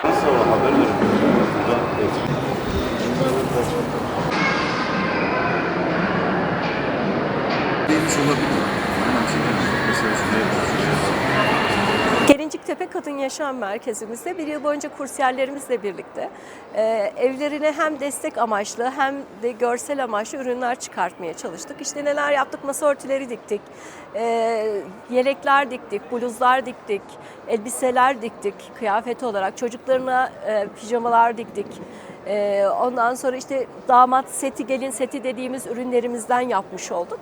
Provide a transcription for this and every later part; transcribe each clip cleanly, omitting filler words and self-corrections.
Nasıl haber verin? Neymiş olabilir? Mesela şuraya Gelinciktepe Kadın Yaşam Merkezimizde bir yıl boyunca kursiyerlerimizle birlikte evlerine hem destek amaçlı hem de görsel amaçlı ürünler çıkartmaya çalıştık. İşte neler yaptık? Masa örtüleri diktik, yelekler diktik, bluzlar diktik, elbiseler diktik kıyafet olarak. Çocuklarına pijamalar diktik. Ondan sonra işte damat seti, gelin seti dediğimiz ürünlerimizden yapmış olduk.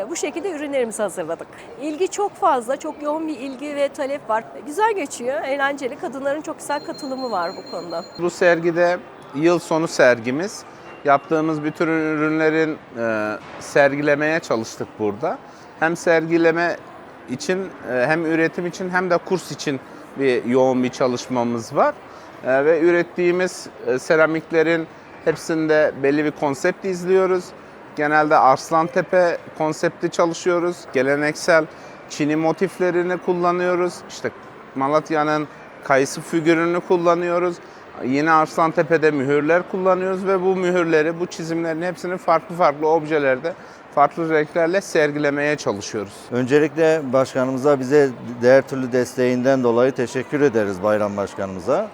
Bu şekilde ürünlerimizi hazırladık. İlgi çok fazla, çok yoğun bir ilgi ve talep var. Güzel geçiyor, eğlenceli. Kadınların çok güzel katılımı var bu konuda. Bu sergide yıl sonu sergimiz. Yaptığımız bütün ürünlerin sergilemeye çalıştık burada. Hem sergileme için hem üretim için hem de kurs için yoğun bir çalışmamız var. Ve ürettiğimiz seramiklerin hepsinde belli bir konsept izliyoruz. Genelde Arslantepe konsepti çalışıyoruz. Geleneksel Çini motiflerini kullanıyoruz. İşte Malatya'nın kayısı figürünü kullanıyoruz. Yine Arslantepe'de mühürler kullanıyoruz ve bu mühürleri, bu çizimlerin hepsini farklı farklı objelerde, farklı renklerle sergilemeye çalışıyoruz. Öncelikle başkanımıza bize her türlü desteğinden dolayı teşekkür ederiz Bayram Başkanımıza.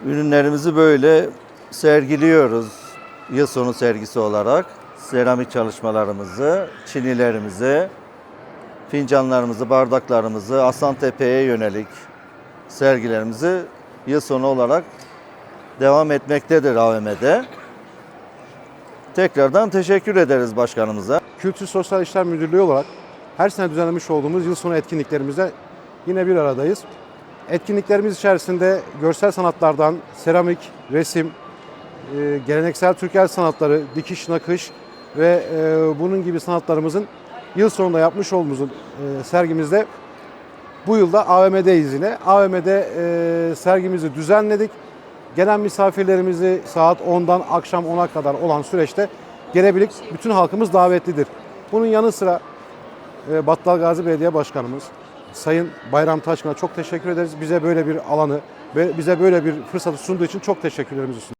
Ürünlerimizi böyle sergiliyoruz. Yıl sonu sergisi olarak seramik çalışmalarımızı, çinilerimizi, fincanlarımızı, bardaklarımızı, Aslantepe'ye yönelik sergilerimizi yıl sonu olarak devam etmektedir AVM'de. Tekrardan teşekkür ederiz başkanımıza. Kültür Sosyal İşler Müdürlüğü olarak her sene düzenlemiş olduğumuz yıl sonu etkinliklerimizde yine bir aradayız. Etkinliklerimiz içerisinde görsel sanatlardan seramik, resim, geleneksel Türk el sanatları, dikiş, nakış ve bunun gibi sanatlarımızın yıl sonunda yapmış olduğumuz sergimizde bu yılda AVM'deyiz yine. AVM'de sergimizi düzenledik. Gelen misafirlerimizi saat 10'dan akşam 10'a kadar olan süreçte gelebilir. Bütün halkımız davetlidir. Bunun yanı sıra Battalgazi Belediye Başkanımız Sayın Bayram Taşkın'a çok teşekkür ederiz. Bize böyle bir alanı ve bize böyle bir fırsatı sunduğu için çok teşekkürlerimizi sunuyoruz.